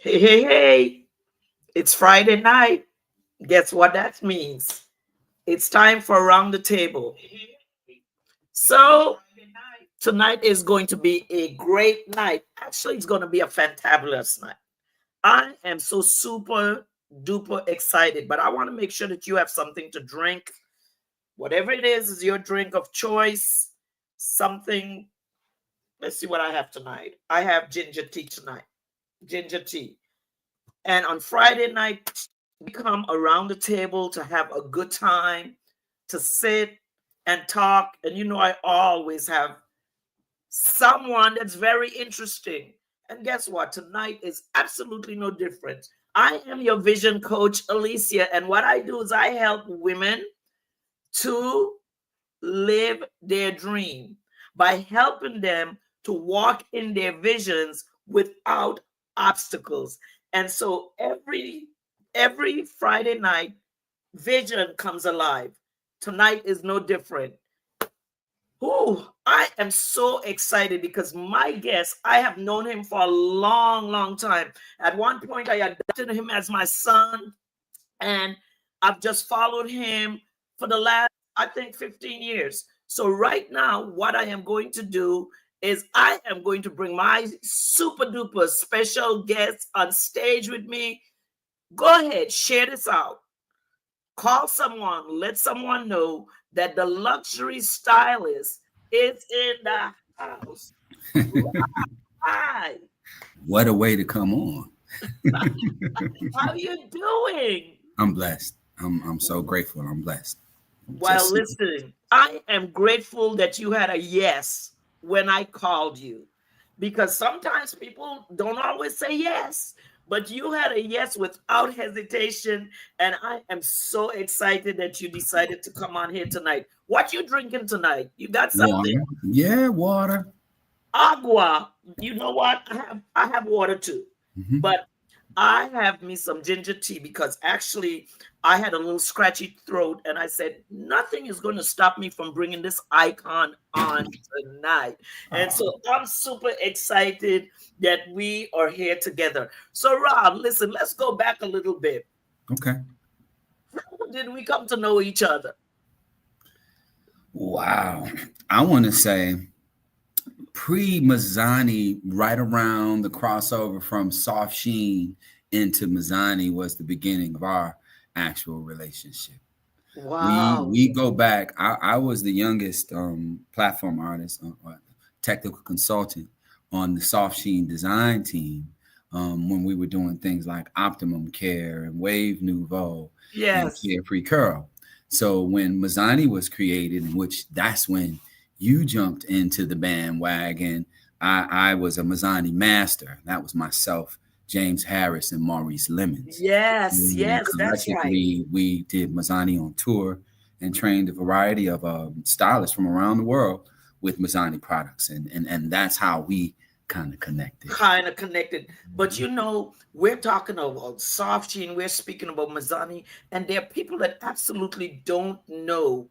Hey, hey, hey, it's Friday night. Guess what that means? It's time for Around the Table. So, tonight is going to be a great night. Actually, it's going to be a fantabulous night. I am so super duper excited, but I want to make sure that you have something to drink. Whatever it is your drink of choice. Something, let's see what I have tonight. I have ginger tea tonight. Ginger tea. And on Friday night, we come around the table to have a good time, to sit and talk. And I always have someone that's very interesting. And guess what? Tonight is absolutely no different. I am your vision coach, Alicia. And what I do is I help women to live their dream by helping them to walk in their visions without obstacles. And so every Friday night, vision comes alive. Tonight is no different. Oh, I am so excited because my guest, I have known him for a long, long time. At one point, I adopted him as my son, and I've just followed him for the last, I think, 15 years. So right now, what I am going to do is I am going to bring my super duper special guest on stage with me. Go ahead, share this out. Call someone, let someone know that the luxury stylist is in the house. Hi. What a way to come on. How you doing? I'm blessed. I'm so grateful. I'm blessed. Well, listen, I am grateful that you had a yes when I called you, because sometimes people don't always say yes, but you had a yes without hesitation, and I am so excited that you decided to come on here tonight. What you drinking tonight? You got something? Water. Yeah, water. Agua. You know what? I have water too, Mm-hmm. but I have me some ginger tea because actually I had a little scratchy throat, and I said nothing is going to stop me from bringing this icon on tonight. And so I'm super excited that we are here together. So Rob, listen, let's go back a little bit. Okay. How did we come to know each other? Wow. I want to say pre-Mazzani, right around the crossover from Soft Sheen into Mazzani was the beginning of our actual relationship. Wow. We go back. I was the youngest platform artist, technical consultant on the Soft Sheen design team when we were doing things like Optimum Care and Wave Nouveau and Yes. Carefree Curl. So when Mazzani was created, in which that's when you jumped into the bandwagon, I was a Mazzani master. That was myself, James Harris, and Maurice Lemons. Yes, And yes, that's right. collectively, we did Mazzani on tour and trained a variety of stylists from around the world with Mazzani products. And that's how we kind of connected. But we're talking about Soft Sheen, we're speaking about Mazzani, and there are people that absolutely don't know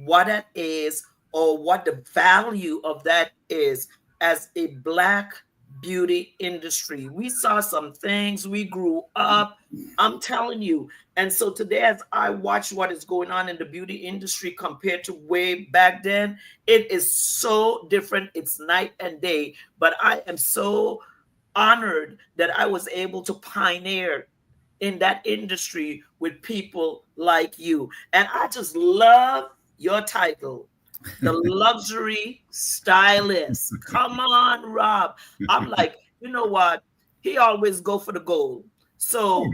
what that is or what the value of that is as a Black beauty industry. We saw some things, we grew up, I'm telling you. And so today, as I watch what is going on in the beauty industry compared to way back then, it is so different. It's night and day. But I am so honored that I was able to pioneer in that industry with people like you. And I just love your title, the luxury stylist. Come on, Rob. I'm like, you know what? He always go for the goal. So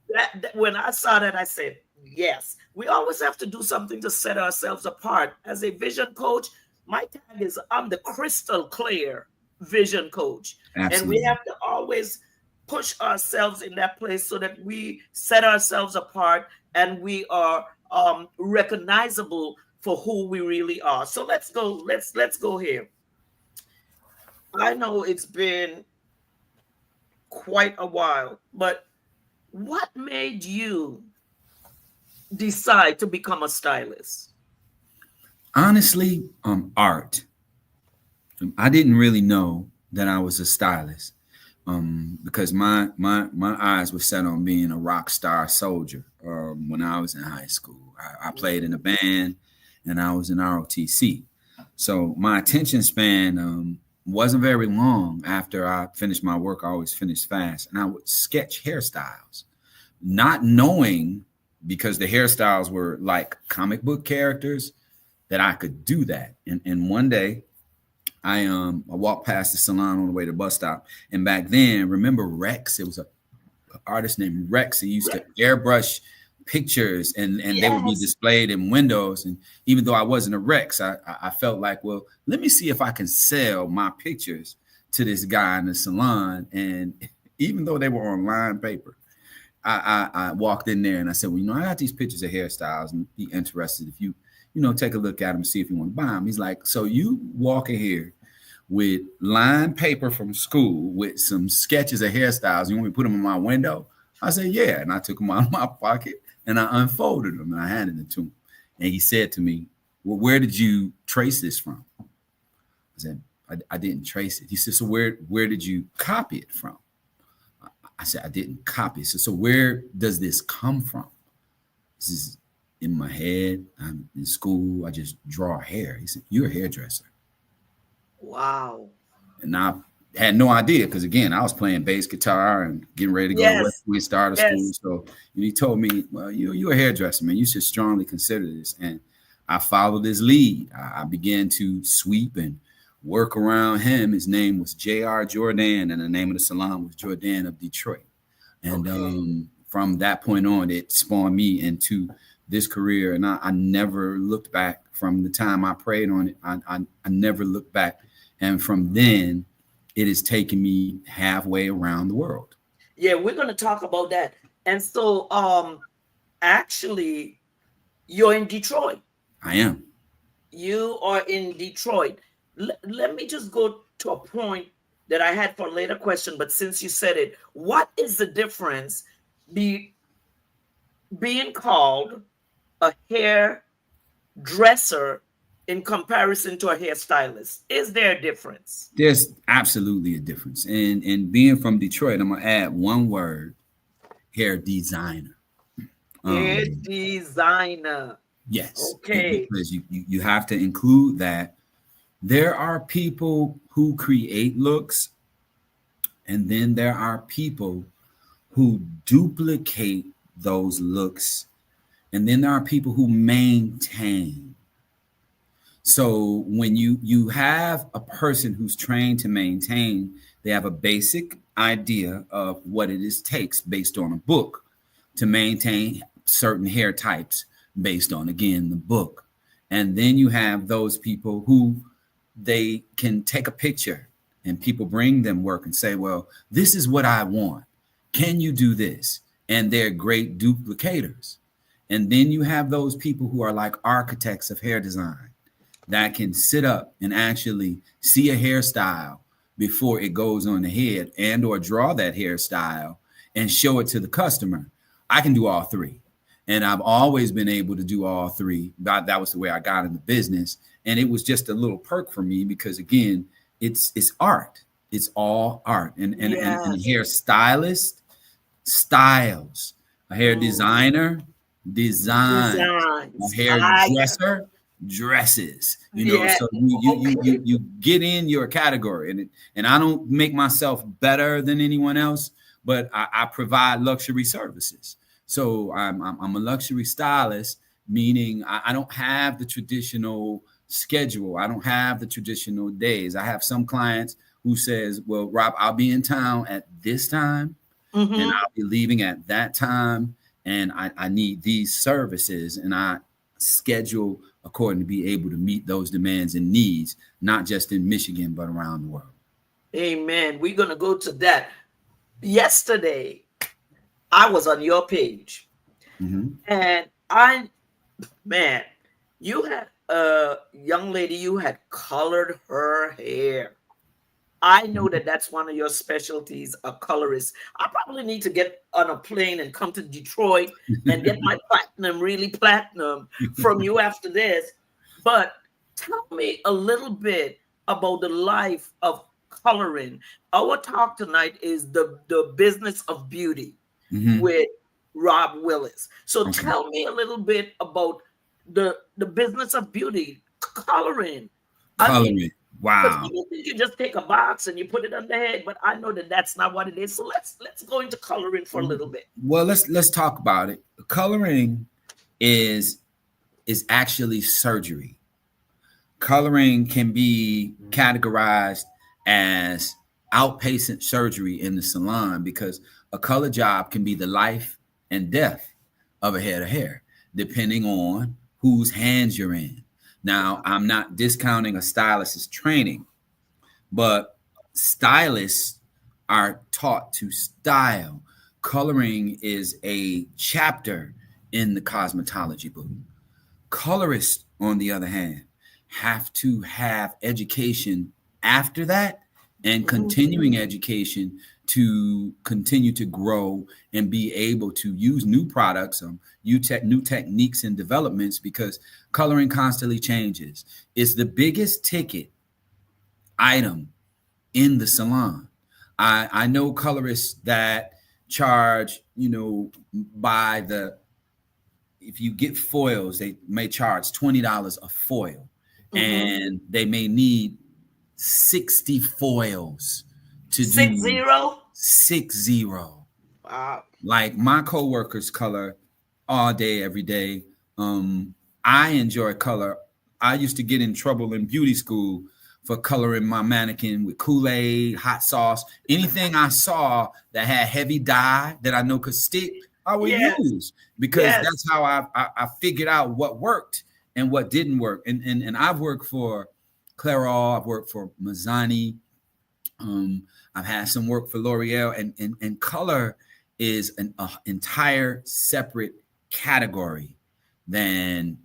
Yes, when I saw that, I said, yes, we always have to do something to set ourselves apart. As a vision coach, my tag is I'm the crystal clear vision coach. And we absolutely. have to always push ourselves in that place so that we set ourselves apart and we are recognizable for who we really are. So let's go. Let's go here. I know it's been quite a while, but what made you decide to become a stylist? Honestly, art. I didn't really know that I was a stylist, because my eyes were set on being a rock star soldier. When I was in high school, I played in a band, and I was in ROTC. So my attention span wasn't very long after I finished my work. I always finished fast, and I would sketch hairstyles, not knowing, because the hairstyles were like comic book characters, that I could do that. And one day I walked past the salon on the way to the bus stop, and back then, remember Rex? It was a artist named Rex. He used to airbrush pictures, and they would be Yes. displayed in windows. And even though I wasn't a Rex, I felt like, well, let me see if I can sell my pictures to this guy in the salon. And even though they were on lined paper, I walked in there and I said, well, I got these pictures of hairstyles and be interested if you take a look at them, see if you want to buy them. He's like, so you walk in here with lined paper from school with some sketches of hairstyles. You want me to put them in my window? I said, yeah. And I took them out of my pocket and I unfolded them and I handed them to him. And he said to me, well, where did you trace this from? I said, I didn't trace it. He said, so where did you copy it from? I said, I didn't copy it. So where does this come from? This is in my head. I'm in school. I just draw hair. He said, you're a hairdresser. Wow. And I had no idea because, again, I was playing bass guitar and getting ready to go to West Yes. Point, start of school. Yes. So he told me, well, you're a hairdresser, man. You should strongly consider this. And I followed his lead. I began to sweep and work around him. His name was J.R. Jordan, and the name of the salon was Jordan of Detroit. And Okay. from that point on, it spawned me into this career. And I never looked back from the time I prayed on it. I never looked back. And from then, it has taken me halfway around the world. Yeah, we're going to talk about that. And so actually you're in Detroit. I am. You are in Detroit. Let me just go to a point that I had for a later question, but since you said it, what is the difference be being called a hairdresser in comparison to a hairstylist? Is there a difference? There's absolutely a difference. And being from Detroit, I'm going to add one word, hair designer. Hair Um, designer. yes, Okay. because you have to include that. There are people who create looks, and then there are people who duplicate those looks, and then there are people who maintain. So when you have a person who's trained to maintain, they have a basic idea of what it is takes based on a book to maintain certain hair types based on, again, the book. And then you have those people who they can take a picture and people bring them work and say, well, this is what I want. Can you do this? And they're great duplicators. And then you have those people who are like architects of hair design that can sit up and actually see a hairstyle before it goes on the head and or draw that hairstyle and show it to the customer. I can do all three. And I've always been able to do all three. That was the way I got in the business. And it was just a little perk for me because, again, it's art. It's all art. And a Yes. hairstylist styles. A hair Mhm. designer designs. A Designs. hairdresser dresses. Yeah. So you Okay. you get in your category, and I don't make myself better than anyone else, but I provide luxury services. So I'm a luxury stylist, meaning I don't have the traditional schedule. I don't have the traditional days. I have some clients who says, well, Rob, I'll be in town at this time and Mm-hmm. I'll be leaving at that time. And I need these services, and I schedule according to be able to meet those demands and needs, not just in Michigan, but around the world. Amen. We're gonna go to that. Yesterday, I was on your page, Mm-hmm. and I, man, you had a young lady. You had colored her hair. I know that that's one of your specialties, a colorist. I probably need to get on a plane and come to Detroit and get my platinum, really platinum from you after this. But tell me a little bit about the life of coloring. Our talk tonight is the business of beauty Mm-hmm. with Rob Willis. So Okay. tell me a little bit about the business of beauty, coloring. I mean, Coloring. because Wow. people think you just take a box and you put it on the head, but I know that that's not what it is. So let's go into coloring for a little bit. Well, let's talk about it. Coloring is actually surgery. Coloring can be categorized as outpatient surgery in the salon because a color job can be the life and death of a head of hair, depending on whose hands you're in. Now, I'm not discounting a stylist's training, but stylists are taught to style. Coloring is a chapter in the cosmetology book. Colorists, on the other hand, have to have education after that and Mhm. continuing education to continue to grow and be able to use new products, new techniques and developments because coloring constantly changes. It's the biggest ticket item in the salon. I know colorists that charge, by the if you get foils, they may charge $20 a foil, Mhm. and they may need 60 foils to Six do zero. 60. Wow. Like my coworkers color all day, every day. I enjoy color. I used to get in trouble in beauty school for coloring my mannequin with Kool-Aid, hot sauce, anything I saw that had heavy dye that I know could stick, I would Yes. use because Yes. that's how I figured out what worked and what didn't work. And I've worked for Clairol, I've worked for Mazzani, I've had some work for L'Oreal, and color is an entire separate category than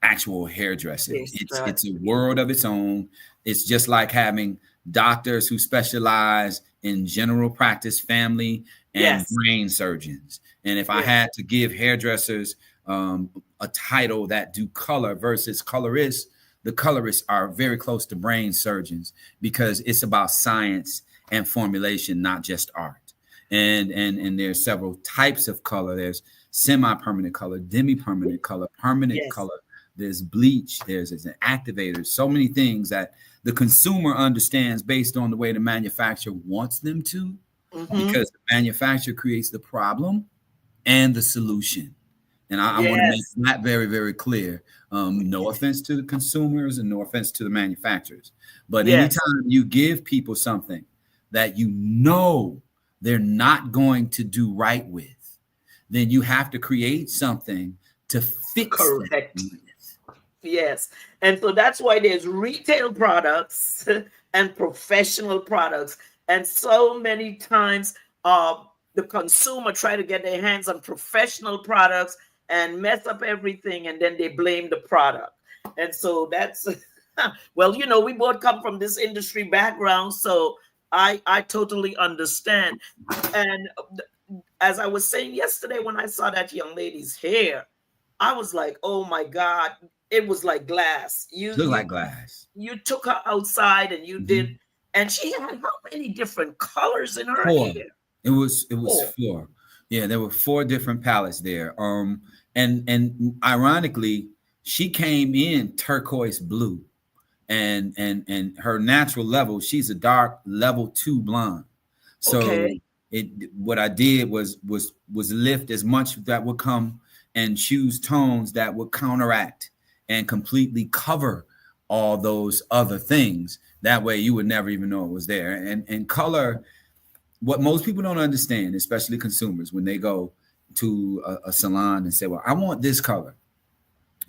actual hairdressing. Yes. It's a world of its own. It's just like having doctors who specialize in general practice, family, and Yes. brain surgeons. And if I Yes. had to give hairdressers a title that do color versus colorists, the colorists are very close to brain surgeons because it's about science and formulation, not just art. And there's several types of color. There's semi-permanent color, demi-permanent color, permanent Yes. color. There's bleach. There's an activator. So many things that the consumer understands based on the way the manufacturer wants them to, Mm-hmm. because the manufacturer creates the problem and the solution. And I want to make Yes. that very, very clear. No offense to the consumers and no offense to the manufacturers. But Yes. anytime you give people something that you know they're not going to do right with, then you have to create something to fix that Correct. with. Yes. And so that's why there's retail products and professional products. And so many times the consumer try to get their hands on professional products and mess up everything and then they blame the product. And so that's well, we both come from this industry background, so I totally understand. And as I was saying yesterday when I saw that young lady's hair, I was like, "Oh my God!" It was like glass. You Look you like glass. you took her outside and you did, Mhm. and she had how many different colors in her Four. hair? It was Oh, four. Yeah, there were four different palettes there. And ironically, she came in turquoise blue, and her natural level, she's a dark level 2 blonde. So okay. what I did was lift as much that would come and choose tones that would counteract and completely cover all those other things That way you would never even know it was there. And color, what most people don't understand, especially consumers, when they go to a salon and say, well, I want this color.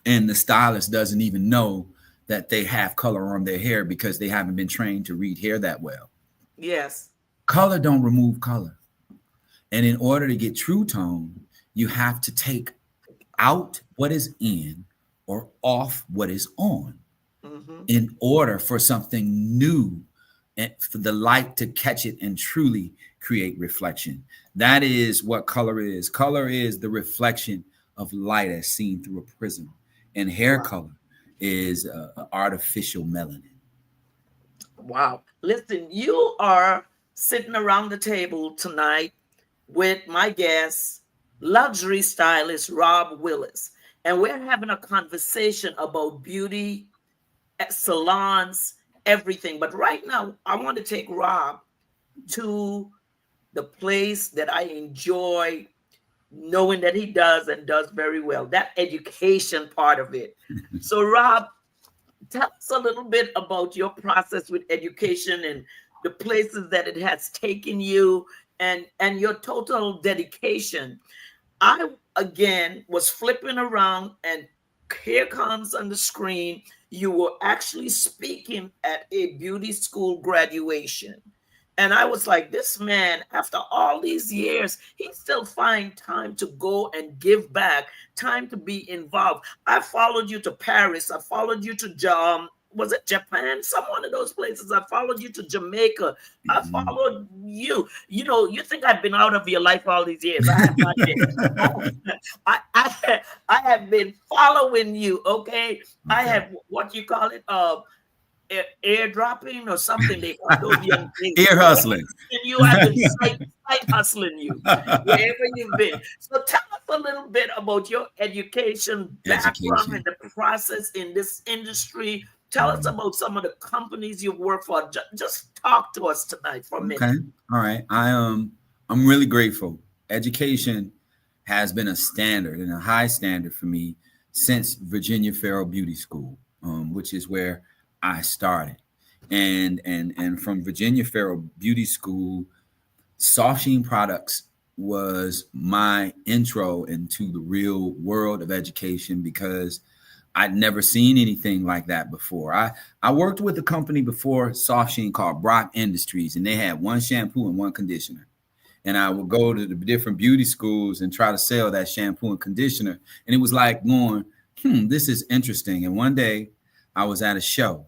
And the stylist doesn't even know that they have color on their hair because they haven't been trained to read hair that well. Yes. Color don't remove color. And in order to get true tone, you have to take out what is in or off what is on Mm-hmm. in order for something new and for the light to catch it and truly create reflection. That is what color is. Color is the reflection of light as seen through a prism. And hair Wow. color is artificial melanin. Wow. Listen, you are sitting around the table tonight with my guest, luxury stylist Rob Willis. And we're having a conversation about beauty, salons, everything. But right now, I want to take Rob to the place that I enjoy knowing that he does and does very well, that education part of it. So, Rob, tell us a little bit about your process with education and the places that it has taken you and your total dedication. I again was flipping around and here comes on the screen you were actually speaking at a beauty school graduation. And I was like, this man, after all these years, he still find time to go and give back, time to be involved. I followed you to Paris. I followed you to was it Japan? Some one of those places. I followed you to Jamaica. I Mhm. followed you. You know, you think I've been out of your life all these years. I have not been. I have been following you. Okay. I Okay. have what you call it, airdropping or something. They call those young things. Ear hustling. And you have been side hustling you wherever you've been. So tell us a little bit about your education background and Education. the process in this industry. Tell us about some of the companies you've worked for. Just talk to us tonight for a Okay. minute. All right. I'm really grateful. Education has been a standard and a high standard for me since Virginia Farrell Beauty School, which is where I started. And from Virginia Farrell Beauty School, Soft Sheen Products was my intro into the real world of education because I'd never seen anything like that before. I worked with a company before Soft Sheen called Brock Industries, and they had one shampoo and one conditioner. And I would go to the different beauty schools and try to sell that shampoo and conditioner. And it was like going, this is interesting. And one day I was at a show,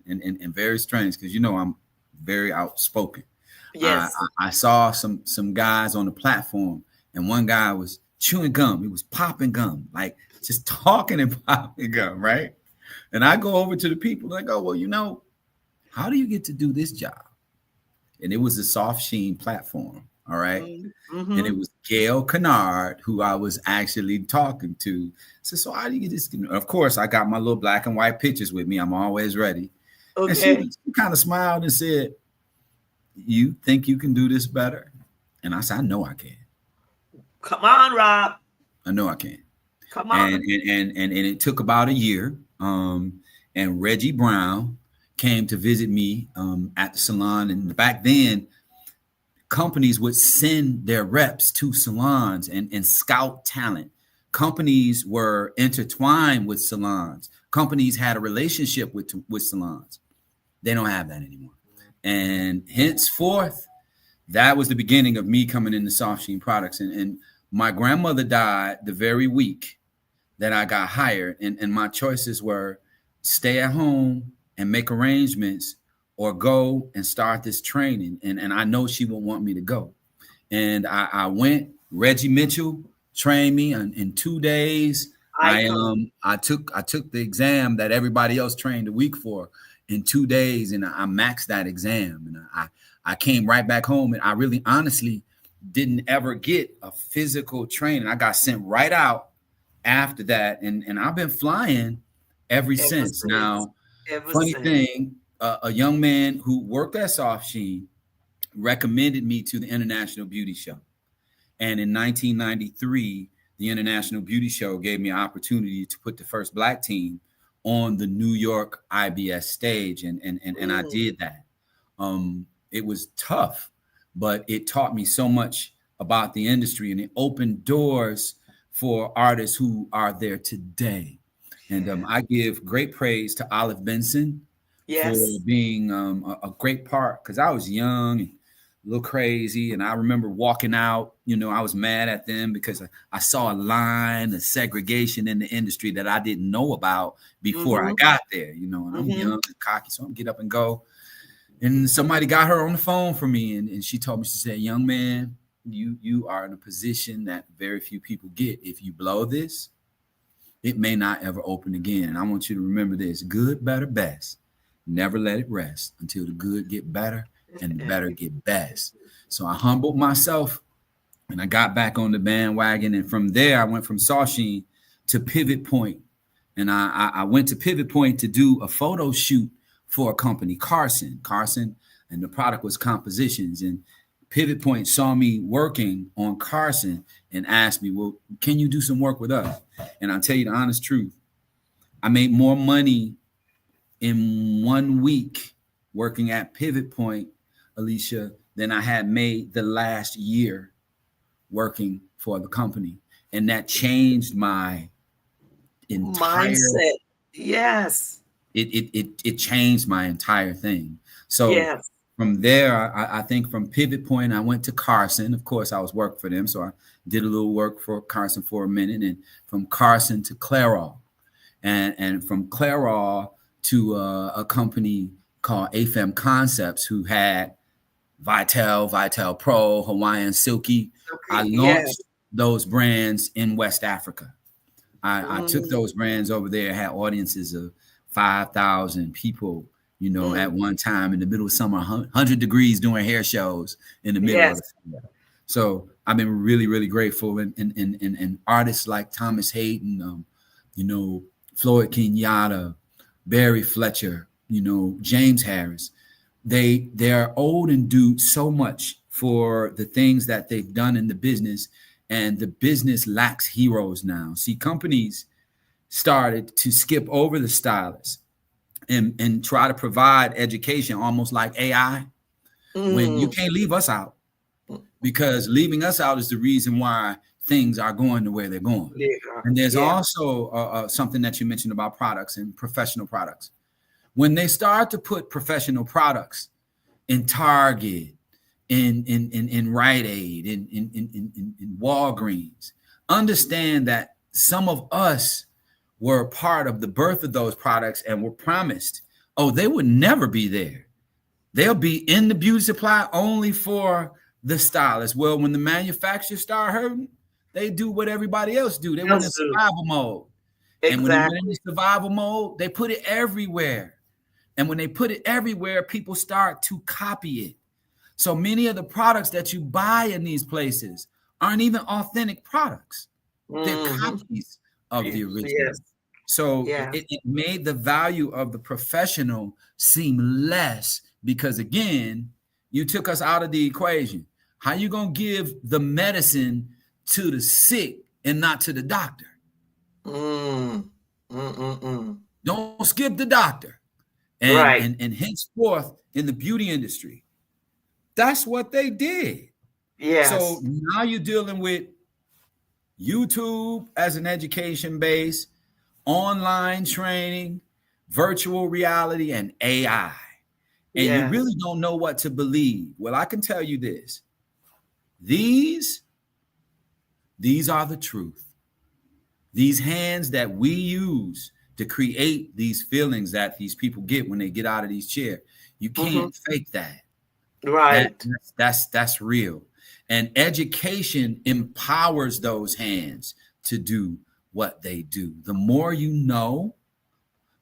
and very strange because I'm very outspoken. I, Yes. I saw some guys on the platform, and one guy was chewing gum. He was popping gum, like just talking and popping gum, right? And I go over to the people and I go, well, how do you get to do this job? And it was a Soft Sheen platform, all right? And it Mm-hmm. was Gail Kennard who I was actually talking to. So how do you get this? Of course, I got my little black and white pictures with me. I'm always ready. And she Okay. kind of smiled and said, you think you can do this better? And I said, I know I can. Come on, Rob. I know I can. Come And on. and it took about a year. And Reggie Brown came to visit me at the salon. And back then, companies would send their reps to salons and scout talent. Companies were intertwined with salons. Companies had a relationship with salons. They don't have that anymore. And henceforth, that was the beginning of me coming into Soft Sheen Products. And my grandmother died the very week that I got hired. And my choices were stay at home and make arrangements or go and start this training. And I know she would want me to go. And I went. Reggie Mitchell trained me in 2 days. I Icon. I took the exam that everybody else trained a week for in 2 days, and I maxed that exam. And I came right back home, and I really honestly didn't ever get a physical training. I got sent right out after that, and I've been flying ever Ever since. since. Now, Ever funny since. thing, a young man who worked at Soft Sheen recommended me to the International Beauty Show. And in 1993, the International Beauty Show gave me an opportunity to put the first black team on the New York IBS stage, and I did that. It was tough, but it taught me so much about the industry, and it opened doors for artists who are there today. And Yeah. I give great praise to Olive Benson for Yes. being a great part, because I was young and a little crazy. And I remember walking out, I was mad at them because I saw a line of segregation in the industry that I didn't know about before I Mm-hmm. got there, and I'm Mm-hmm. young and cocky, so I'm get up and go. And somebody got her on the phone for me, and she told me, she said, young man, you are in a position that very few people get. If you blow this, it may not ever open again. And I want you to remember this: good, better, best. Never let it rest until the good get better and the better get best. So I humbled myself and I got back on the bandwagon. And from there, I went from Sasheen to Pivot Point. And I went to Pivot Point to do a photo shoot for a company, Carson, and the product was Compositions. And Pivot Point saw me working on Carson and asked me, well, can you do some work with us? And I'll tell you the honest truth. I made more money in 1 week working at Pivot Point, Alicia, than I had made the last year working for the company. And that changed my entire, Mindset. Yes. it changed my entire thing. So Yes. from there, I think from Pivot Point, I went to Carson. Of course, I was working for them. So I did a little work for Carson for a minute. And from Carson to Clairol. And from Clairol to a company called AFM Concepts, who had Vital Pro, Hawaiian Silky. I Okay. Yes. launched those brands in West Africa. I took Mm, those brands over there, had audiences of 5,000 people, at mm. one time in the middle of summer, 100 degrees doing hair shows in the middle of Yes. the summer. So I've been really, really grateful. And artists like Thomas Hayden, Floyd Kenyatta, Barry Fletcher, James Harris, they're old and do so much for the things that they've done in the business, and the business lacks heroes now. See, companies started to skip over the stylists and try to provide education almost like AI, when you Mm. can't leave us out, because leaving us out is the reason why things are going the way they're going. Yeah. And there's Yeah. also something that you mentioned about products and professional products. When they start to put professional products in Target, in Rite Aid, in Walgreens, understand that some of us were a part of the birth of those products and were promised, oh, they would never be there. They'll be in the beauty supply only for the stylist. Well, when the manufacturers start hurting, they do what everybody else do. They went in Else do. survival mode. And when they went into Exactly. survival mode, they put it everywhere. And when they put it everywhere, people start to copy it. So many of the products that you buy in these places aren't even authentic products. They're Mm-hmm. copies of the original. Yes. So Yes. it made the value of the professional seem less, because, again, you took us out of the equation. How you going to give the medicine to the sick and not to the doctor? Mm. Mm-mm-mm. Don't skip the doctor. And, Right. and, and henceforth in the beauty industry, that's what they did. So Yes. now you're dealing with YouTube as an education base, online training, virtual reality, and AI. And you Yes. really don't know what to believe. Well, I can tell you this. These are the truth. These hands that we use to create these feelings that these people get when they get out of these chairs, you Mm-hmm. can't fake that. Right. That's real. And education empowers those hands to do what they do. The more you know,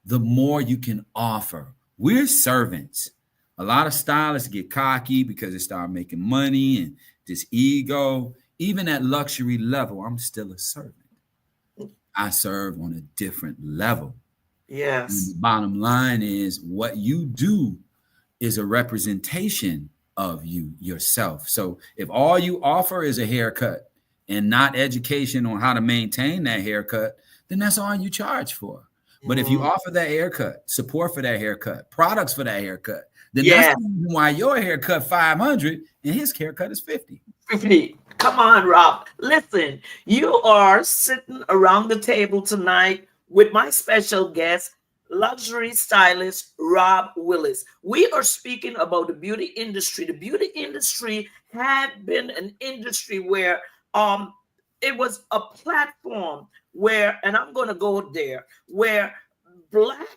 the more you can offer. We're servants. A lot of stylists get cocky because they start making money and this ego. Even at luxury level, I'm still a servant. I serve on a different level. And the Yes. bottom line is, what you do is a representation of you yourself. So if all you offer is a haircut and not education on how to maintain that haircut, then that's all you charge for. But if you Mm. offer that haircut, support for that haircut, products for that haircut, then that's Yes. the reason why your haircut 500 and his haircut is 50. 50. Come on, Rob. Listen, you are sitting around the table tonight with my special guest, luxury stylist Rob Willis. We are speaking about the beauty industry. The beauty industry had been an industry where um it was a platform where, and I'm going to go there, where black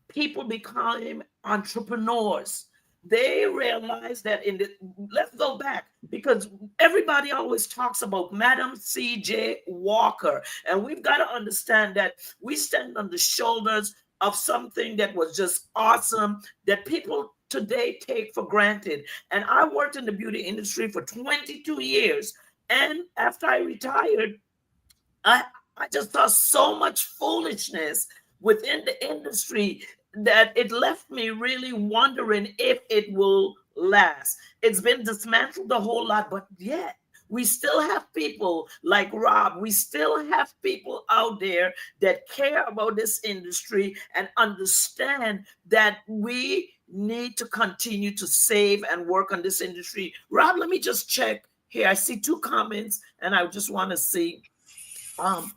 people become entrepreneurs. They realize that in the, let's go back, because everybody always talks about Madam C.J. Walker, and we've got to understand that we stand on the shoulders of something that was just awesome that people today take for granted. And I worked in the beauty industry for 22 years, and after I retired, I I just saw so much foolishness within the industry that it left me really wondering if it will last. It's been dismantled a whole lot, but yet we still have people like Rob. We still have people out there that care about this industry and understand that we need to continue to save and work on this industry. Rob, let me just check here. I see two comments and I just want to see. Um,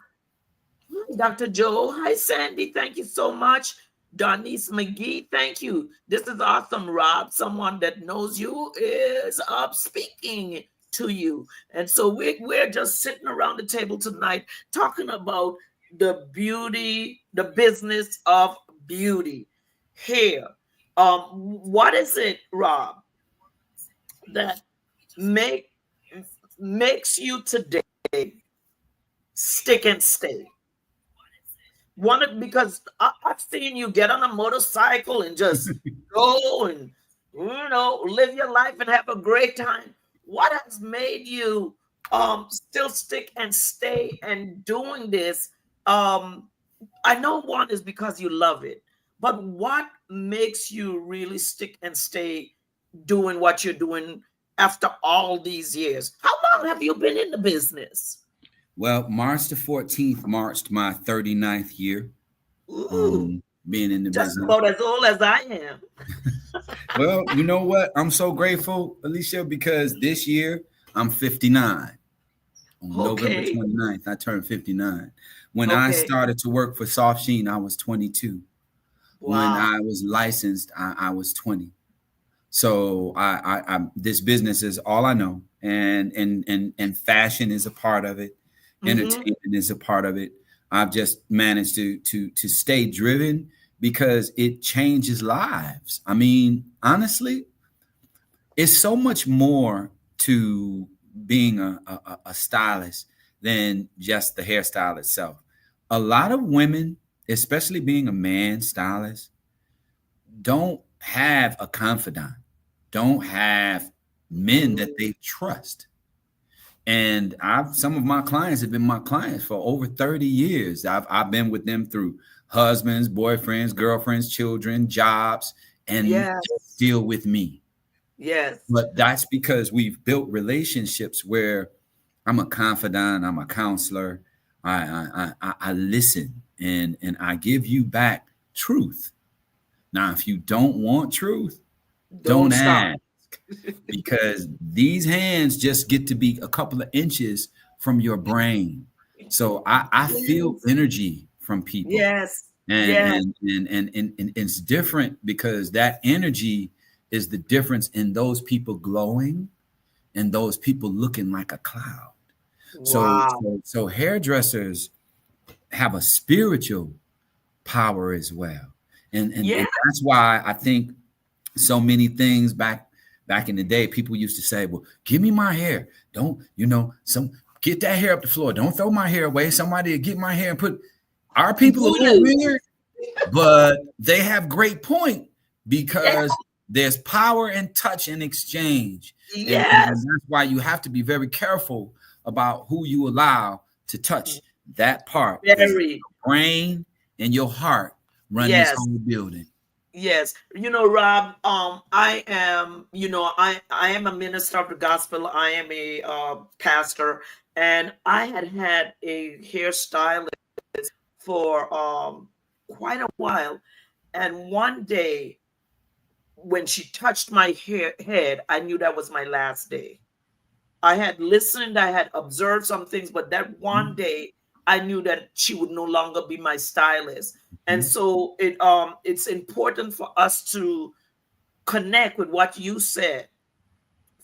Hi, Dr. Joe. Hi, Sandy. Thank you so much. Donnice McGee, thank you. This is awesome, Rob. Someone that knows you is up speaking to you. And so we're just sitting around the table tonight talking about the beauty, the business of beauty. Here. What is it, Rob, that make makes you today stick and stay? One, because I've seen you get on a motorcycle and just go and live your life and have a great time. What has made you still stick and stay and doing this? Um, I know one is because you love it, but what makes you really stick and stay doing what you're doing after all these years? How long have you been in the business? Well, March the 14th marched my 39th year Ooh, being in the just business. about as old as I am. Well, you know what? I'm so grateful, Alicia, because this year I'm 59. On November Okay. 29th, I turned 59. When I Okay. started to work for Soft Sheen, I was 22. When Wow. I was licensed, I was 20. So this business is all I know, and fashion is a part of it. Mm-hmm. Entertainment is a part of it. I've just managed to stay driven because it changes lives. I mean, honestly, it's so much more to being a stylist than just the hairstyle itself. A lot of women, especially being a man stylist, don't have a confidant, don't have men that Mm-hmm. they trust. And I've some of my clients have been my clients for over 30 years. I've been with them through husbands, boyfriends, girlfriends, children, jobs, and they're Yes. still with me. Yes. But that's because we've built relationships where I'm a confidant, I'm a counselor. I listen and I give you back truth. Now, if you don't want truth, Don't don't stop. ask, because these hands just get to be a couple of inches from your brain. So I feel Yes. energy from people, Yes. and Yes. and it's different because that energy is the difference in those people glowing and those people looking like a cloud. So Wow. hairdressers have a spiritual power as well. And Yeah. that's why I think so many things back in the day, people used to say, well, give me my hair. Don't, some get that hair up the floor. Don't throw my hair away. Somebody will get my hair and put our people a little Voodoo. weird, but they have great point Yeah. because there's power in touch and exchange. And Yes. that's why you have to be very careful about who you allow to touch that part because Very. your brain and your heart run this Yes. whole building. Yes, Rob, I am, I am a minister of the gospel. I am a pastor, and I had a hairstylist for quite a while. And one day, when she touched my head, I knew that was my last day. I had listened, I had observed some things, but that one Mhm. day I knew that she would no longer be my stylist. And Mhm. so it's important for us to connect with what you said,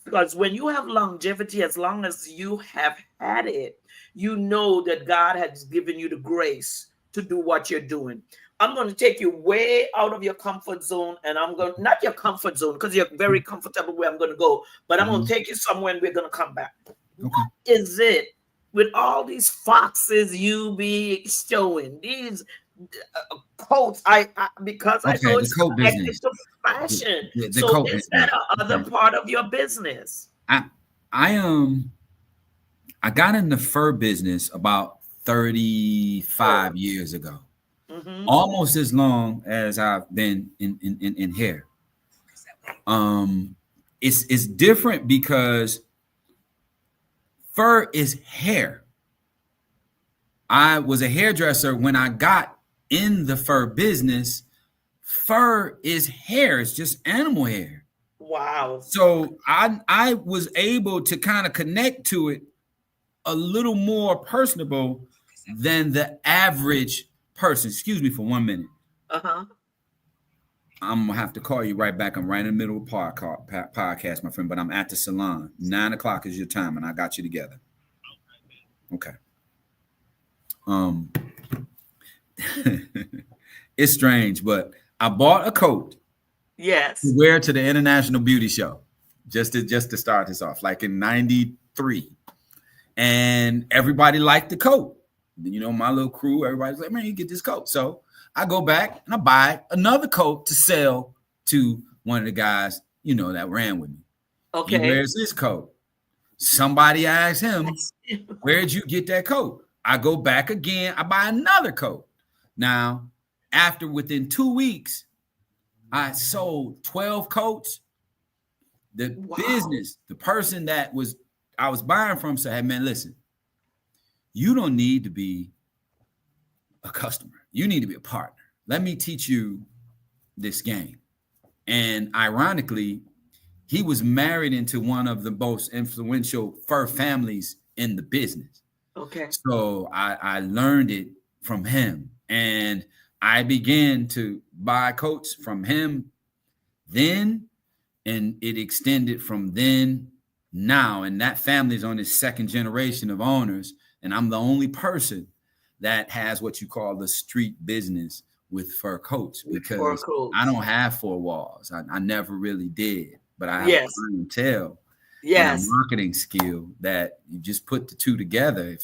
because when you have longevity, as long as you have had it, you know that God has given you the grace to do what you're doing. I'm going to take you way out of your comfort zone, and I'm going, not your comfort zone, because you're very comfortable where I'm going to go, but I'm going to Mhm. take you somewhere and we're going to come back. Okay. What is it with all these foxes you be showing? These coats, because I Okay. know The it's coat connected business. to The, fashion. the So coat is that business. a other Okay. part of your business? I I I got in the fur business about Oh. 35 years ago. Mm-hmm. Almost as long as I've been in hair. Um it's different because fur is hair. I was a hairdresser when I got in the fur business. Fur is hair, it's just animal hair. Wow. So I was able to kind of connect to it a little more personable than the average person. Excuse me for 1 minute. Uh-huh. I'm gonna have to call you right back. I'm right in the middle of podcast, my friend, but I'm at the salon. 9 o'clock is your time, and I got you together. Okay. Um, it's strange, but I bought a coat to Yes. wear to the International Beauty Show, just to start this off, like in '93, and everybody liked the coat. You know, my little crew, everybody's like, "Man, you get this coat." So I go back and I buy another coat to sell to one of the guys, that ran with me. He Okay. wears this coat. Somebody asks him, That's "Where'd you get that coat?" I go back again. I buy another coat. Now, after within 2 weeks, I sold 12 coats. The wow. business, the person that was I was buying from said, "Hey man, listen, you don't need to be a customer. You need to be a partner. Let me teach you this game." And ironically, he was married into one of the most influential fur families in the business. Okay. So I learned it from him. And I began to buy coats from him then, and it extended from then now. And that family is on its second generation of owners. And I'm the only person that has what you call the street business with fur coats With fur because I coats. don't have four walls. I never really did, but I have a Yes. clientele and a Yes. marketing skill that you just put the two together.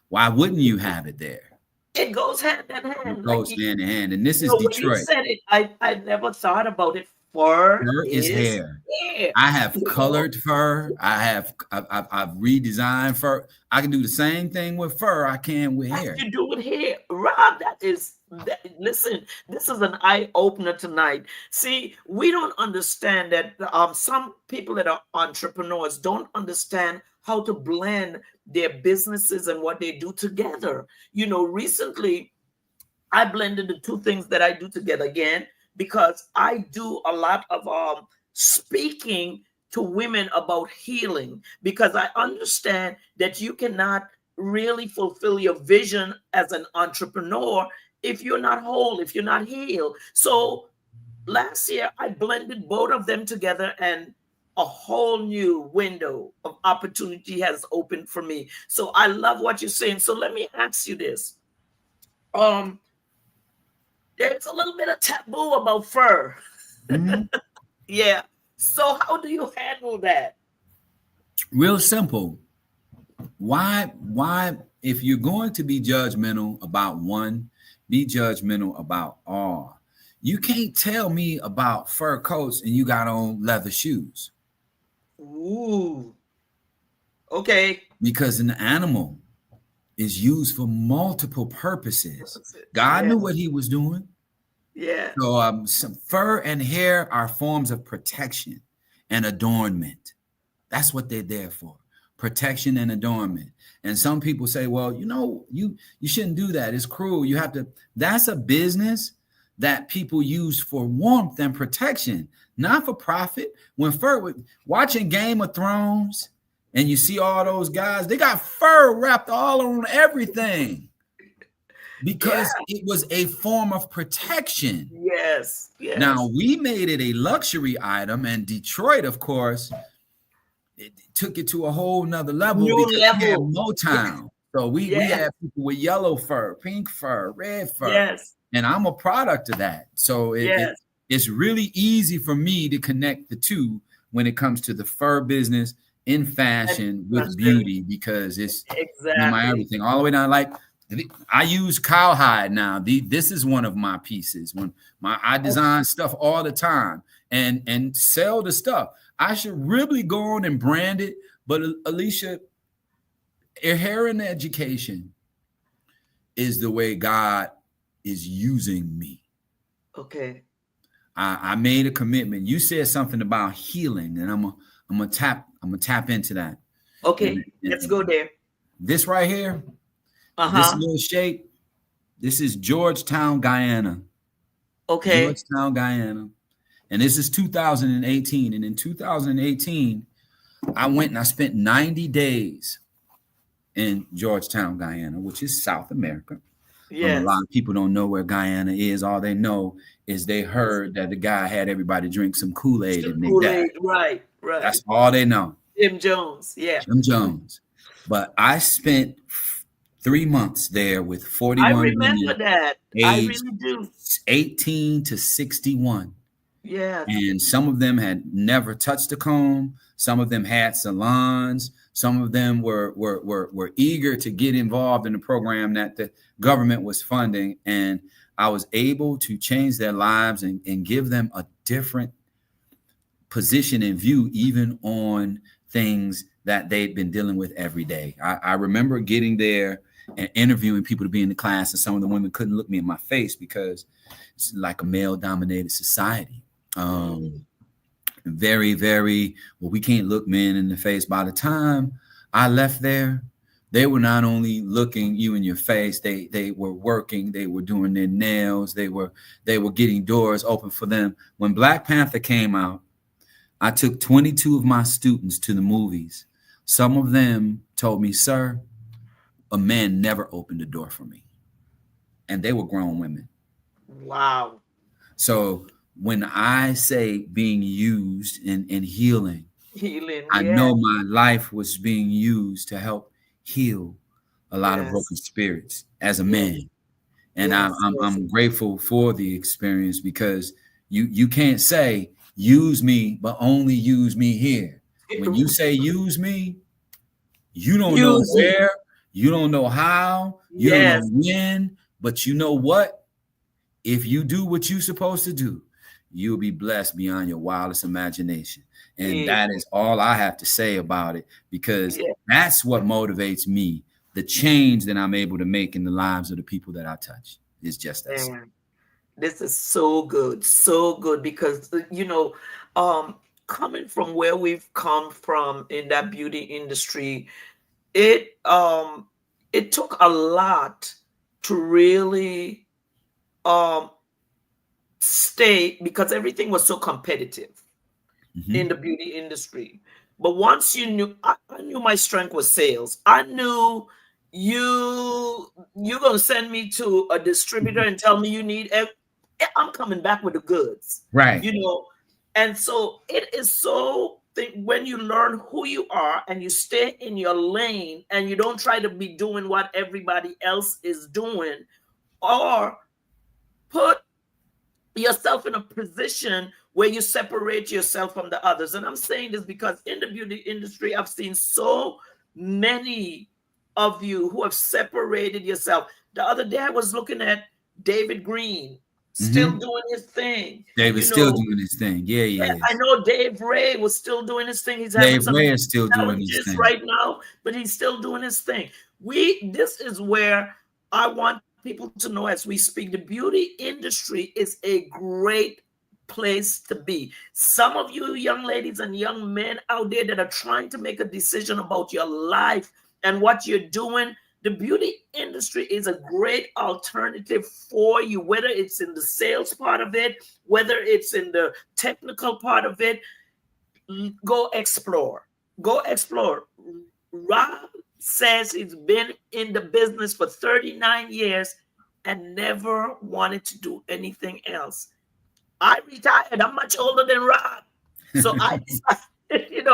Why wouldn't you have it there? It goes hand in It hand. Like goes hand in hand. And this is when you Detroit. said it, I never thought about it. Fur Fur is is hair. hair. I have colored fur. I've redesigned fur. I can do the same thing with fur I can with As hair. you do it here, Rob. Listen, this is an eye opener tonight. See, we don't understand that. Some people that are entrepreneurs don't understand how to blend their businesses and what they do together. Recently I blended the two things that I do together again, because I do a lot of speaking to women about healing, because I understand that you cannot really fulfill your vision as an entrepreneur if you're not whole, if you're not healed. So last year I blended both of them together, and a whole new window of opportunity has opened for me. So I love what you're saying. So let me ask you this. Um there's a little bit of taboo about fur. Mhm. Yeah. So how do you handle that? Real simple. Why, if you're going to be judgmental about one, be judgmental about all. You can't tell me about fur coats and you got on leather shoes Ooh. Okay. because an animal is used for multiple purposes. Purposes. God knew Yes. what he was doing. Yeah. So some fur and hair are forms of protection and adornment. That's what they're there for. protection and adornment. And some people say, well, you shouldn't do that. It's cruel. You have to. That's a business that people use for warmth and protection, not for profit. When watching Game of Thrones and you see all those guys, they got fur wrapped all on everything because it was a form of protection. Yes. Now, we made it a luxury item, and Detroit, of course, it took it to a whole nother level because we had Motown. So we had people with yellow fur, pink fur, red fur. Yes. And I'm a product of that. So it's really easy for me to connect the two when it comes to the fur business in fashion with beauty, because it's my everything all the way down. Like I use cowhide now. This is one of my pieces. When I design stuff all the time and sell the stuff. I should really go on and brand it. But Alicia, hair and education is the way God is using me. Okay. I made a commitment. You said something about healing, and I'm gonna tap into that. Okay, let's go there. This right here, this little shape, this is Georgetown, Guyana. Okay. Georgetown, Guyana. And this is 2018. And in 2018, I went and I spent 90 days in Georgetown, Guyana, which is South America. A lot of people don't know where Guyana is. All they know is they heard that the guy had everybody drink some Kool-Aid and they died. Right. That's all they know. Jim Jones. Jim Jones. But I spent 3 months there with 41 I remember that. I really do. 18 to 61. Yeah. And some of them had never touched a comb. Some of them had salons. Some of them were eager to get involved in the program that the government was funding. And I was able to change their lives and give them a different position and view, even on things that they'd been dealing with every day. I remember getting there and interviewing people to be in the class, and some of the women couldn't look me in my face because it's like a male-dominated society. Very, very, well, we can't look men in the face. By the time I left there, they were not only looking you in your face, they were working, they were doing their nails, they were getting doors open for them. When Black Panther came out, I took 22 of my students to the movies. Some of them told me, sir, a man never opened the door for me. And they were grown women. Wow. So when I say being used in healing, I know my life was being used to help heal a lot of broken spirits as a man. And I'm grateful for the experience, because you can't say use me, but only use me here. When you say use me, you don't know where, you don't know how, you don't know when, but you know what? If you do what you're supposed to do, you'll be blessed beyond your wildest imagination. And that is all I have to say about it, because that's what motivates me. The change that I'm able to make in the lives of the people that I touch is just that. This is so good, because, coming from where we've come from in that beauty industry, it took a lot to really stay, because everything was so competitive in the beauty industry. But once you knew, I knew my strength was sales. I knew you're gonna send me to a distributor and tell me you need, I'm coming back with the goods, right? And so it is so. When you learn who you are and you stay in your lane and you don't try to be doing what everybody else is doing, or put yourself in a position where you separate yourself from the others. And I'm saying this because in the beauty industry, I've seen so many of you who have separated yourself. The other day I was looking at David Green, still doing his thing. David's still doing his thing. Yeah. I know Dave Ray was still doing his thing. He's having some Ray is still doing his thing right now, but he's still doing his thing. This is where I want people to know, as we speak, the beauty industry is a great place to be. Some of you young ladies and young men out there that are trying to make a decision about your life and what you're doing, the beauty industry is a great alternative for you, whether it's in the sales part of it, whether it's in the technical part of it. Go explore. Go explore. Rob says he's been in the business for 39 years and never wanted to do anything else. I retired. I'm much older than Rob. So I decided,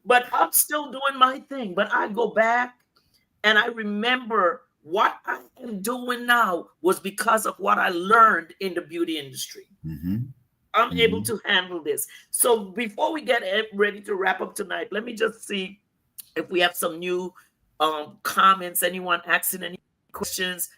but I'm still doing my thing. But I go back and I remember what I am doing now was because of what I learned in the beauty industry. Mm-hmm. I'm able to handle this. So before we get ready to wrap up tonight, let me just see if we have some new comments. Anyone asking any questions?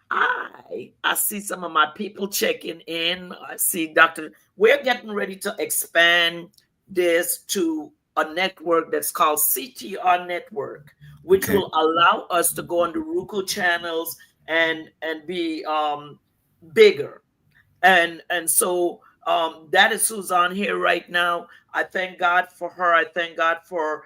I see some of my people checking in. I see Dr. We're getting ready to expand this to a network that's called CTR Network, which will allow us to go on the Roku channels and be bigger. And so that is who's on here right now. I thank God for her. I thank God for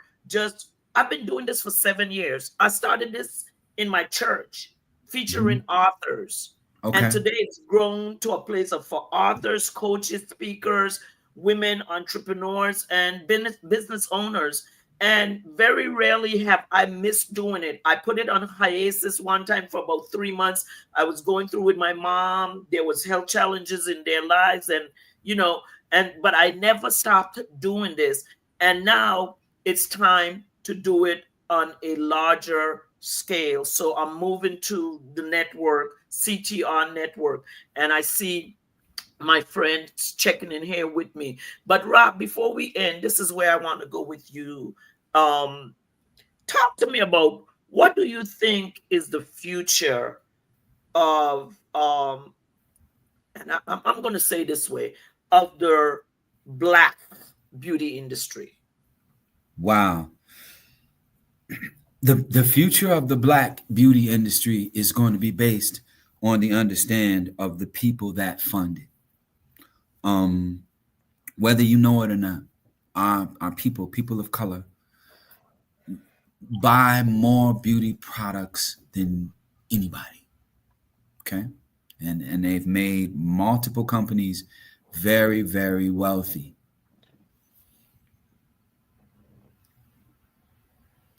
I've been doing this for 7 years. I started this in my church, featuring authors. And today it's grown to a place for authors, coaches, speakers, women, entrepreneurs, and business owners. And very rarely have I missed doing it. I put it on hiatus one time for about 3 months. I was going through with my mom. There was health challenges in their lives, and but I never stopped doing this. And now it's time to do it on a larger scale. So I'm moving to the network, CTR Network, and I see my friends checking in here with me. But Rob, before we end, this is where I want to go with you. Talk to me about, what do you think is the future of and I'm going to say this way, of the Black beauty industry? Wow. The future of the Black beauty industry is going to be based on the understand of the people that fund it. Whether you know it or not, our people of color, buy more beauty products than anybody. Okay. And they've made multiple companies very, very wealthy.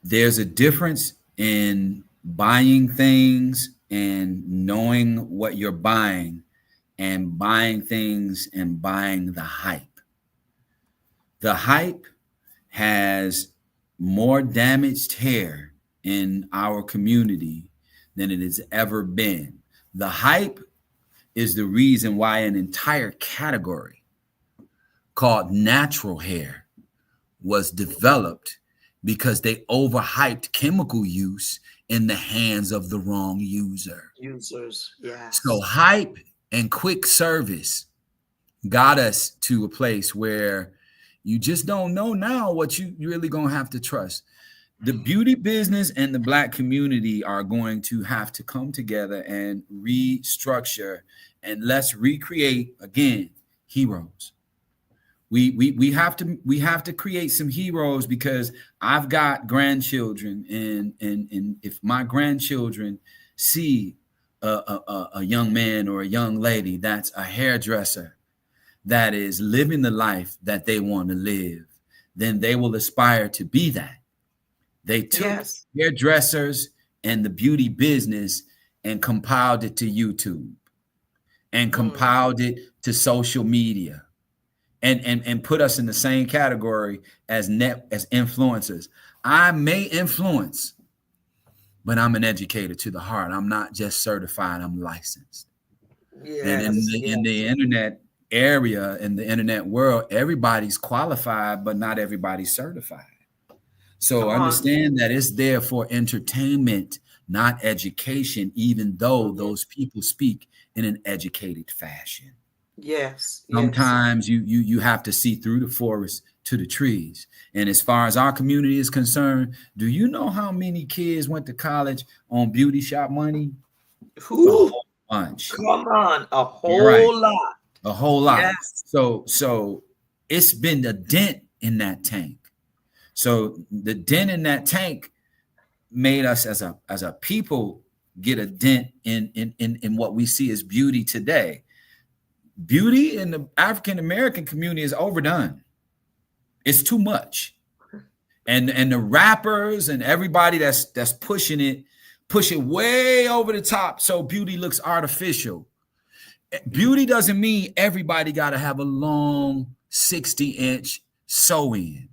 There's a difference in buying things and knowing what you're buying, and buying things and buying the hype. The hype has more damaged hair in our community than it has ever been. The hype is the reason why an entire category called natural hair was developed, because they overhyped chemical use in the hands of the wrong users. Yeah. So hype and quick service got us to a place where you just don't know now what you really gonna have to trust. The beauty business and the Black community are going to have to come together and restructure, and let's recreate again heroes. We have to create some heroes, because I've got grandchildren, and if my grandchildren see a young man or a young lady that's a hairdresser that is living the life that they want to live, then they will aspire to be that. They took hairdressers and the beauty business and compiled it to YouTube and compiled it to social media. And put us in the same category as influencers. I may influence, but I'm an educator to the heart. I'm not just certified, I'm licensed. And in the internet area, in the internet world, everybody's qualified, but not everybody's certified. So understand that it's there for entertainment, not education, even though those people speak in an educated fashion. Sometimes you have to see through the forest to the trees. And as far as our community is concerned, do you know how many kids went to college on beauty shop money? A whole bunch. Come on, a whole lot. a whole lot. Yes. So it's been a dent in that tank. So the dent in that tank made us as a people get a dent in what we see as beauty today. Beauty in the African American community is overdone. It's too much. And the rappers and everybody that's pushing it, push it way over the top so beauty looks artificial. Beauty doesn't mean everybody got to have a long 60-inch sew-in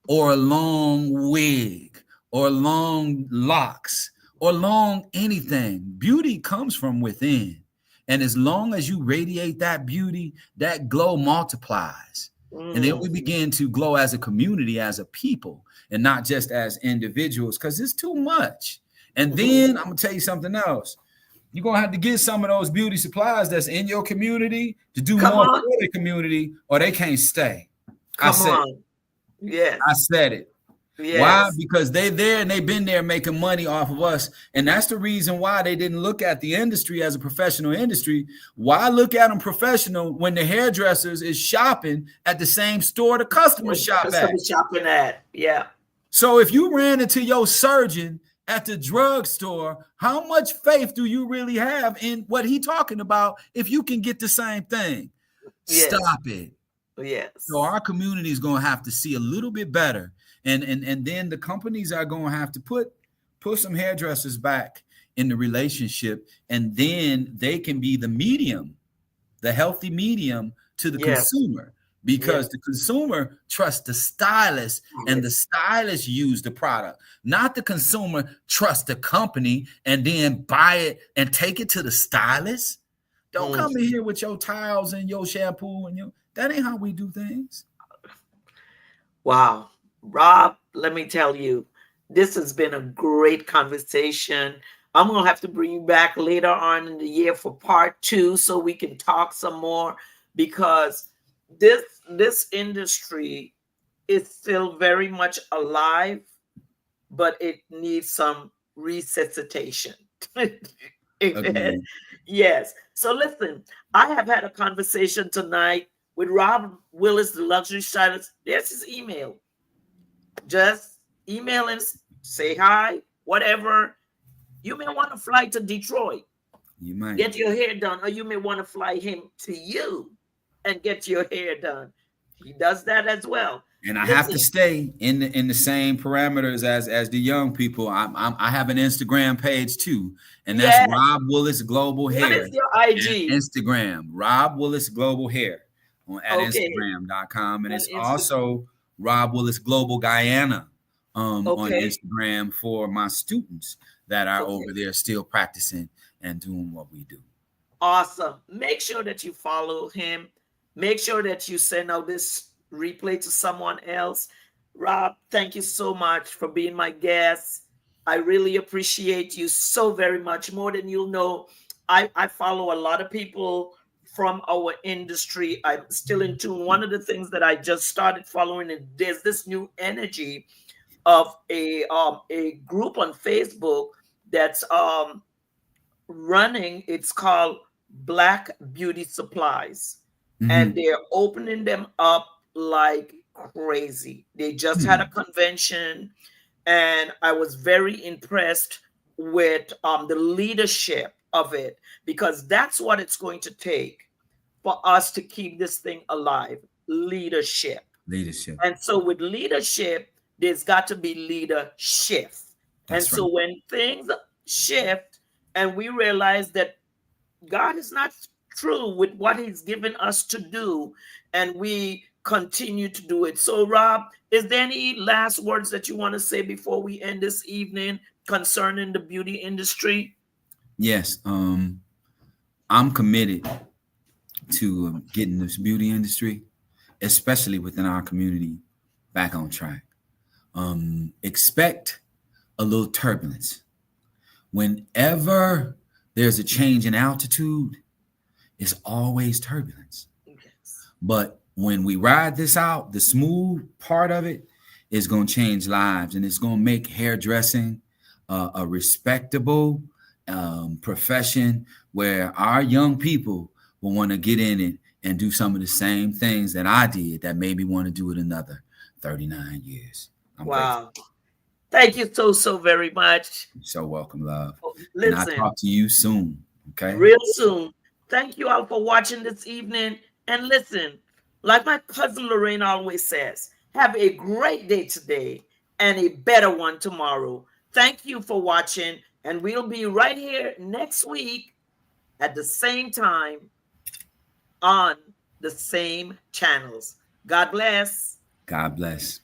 or a long wig or long locks or long anything. Beauty comes from within. And as long as you radiate that beauty, that glow multiplies. And then we begin to glow as a community, as a people, and not just as individuals, because it's too much. And then I'm going to tell you something else. You're going to have to get some of those beauty supplies that's in your community to do Come more on. for the community, or they can't stay. Come on. Yes. I said it. Yes. Why? Because they there and they've been there making money off of us. And that's the reason why they didn't look at the industry as a professional industry. Why look at them professional when the hairdressers is shopping at the same store the customers shop at? Shopping at. Yeah. So if you ran into your surgeon at the drugstore, how much faith do you really have in what he talking about if you can get the same thing? Yes. Stop it. Yes. So our community is going to have to see a little bit better. And then the companies are going to have to put some hairdressers back in the relationship, and then they can be the medium, the healthy medium to the consumer, because the consumer trusts the stylist and the stylist use the product, not the consumer trust the company and then buy it and take it to the stylist. Don't come in here with your towels and your shampoo and that ain't how we do things. Wow. Rob, let me tell you, this has been a great conversation. I'm going to have to bring you back later on in the year for part 2 so we can talk some more, because this industry is still very much alive, but it needs some resuscitation. Yes. So listen, I have had a conversation tonight with Rob Willis, the luxury stylist. There's his email. Just email and say hi, whatever. You may want to fly to Detroit. You might get your hair done, or you may want to fly him to you and get your hair done. He does that as well. And I have to stay in the same parameters as the young people. I have an Instagram page too, and that's Rob Willis Global Hair. What is your IG? Instagram, Rob Willis Global Hair at Instagram.com. And it's also Rob Willis Global Guyana on Instagram for my students that are over there still practicing and doing what we do. Awesome. Make sure that you follow him. Make sure that you send out this replay to someone else. Rob, thank you so much for being my guest. I really appreciate you so very much, more than you'll know. I follow a lot of people from our industry. I'm still in tune. One of the things that I just started following is there's this new energy of a group on Facebook that's running. It's called Black Beauty Supplies, and they're opening them up like crazy. They just had a convention, and I was very impressed with the leadership of it, because that's what it's going to take for us to keep this thing alive. Leadership. And so with leadership, there's got to be leadership. And so when things shift and we realize that God is not true with what he's given us to do, and we continue to do it. So Rob, is there any last words that you want to say before we end this evening concerning the beauty industry? Yes. I'm committed to getting this beauty industry, especially within our community, back on track. Expect a little turbulence. Whenever there's a change in altitude, it's always turbulence. Yes. But when we ride this out, the smooth part of it is going to change lives, and it's going to make hairdressing a respectable profession where our young people will want to get in it and do some of the same things that I did that made me want to do it another 39 years. I'm grateful. Wow. Thank you so, so very much. You're so welcome, love. And I'll Listen, talk to you soon. Okay. real soon. Thank you all for watching this evening. And listen, like my cousin Lorraine always says, have a great day today and a better one tomorrow. Thank you for watching. And we'll be right here next week at the same time on the same channels. God bless. God bless.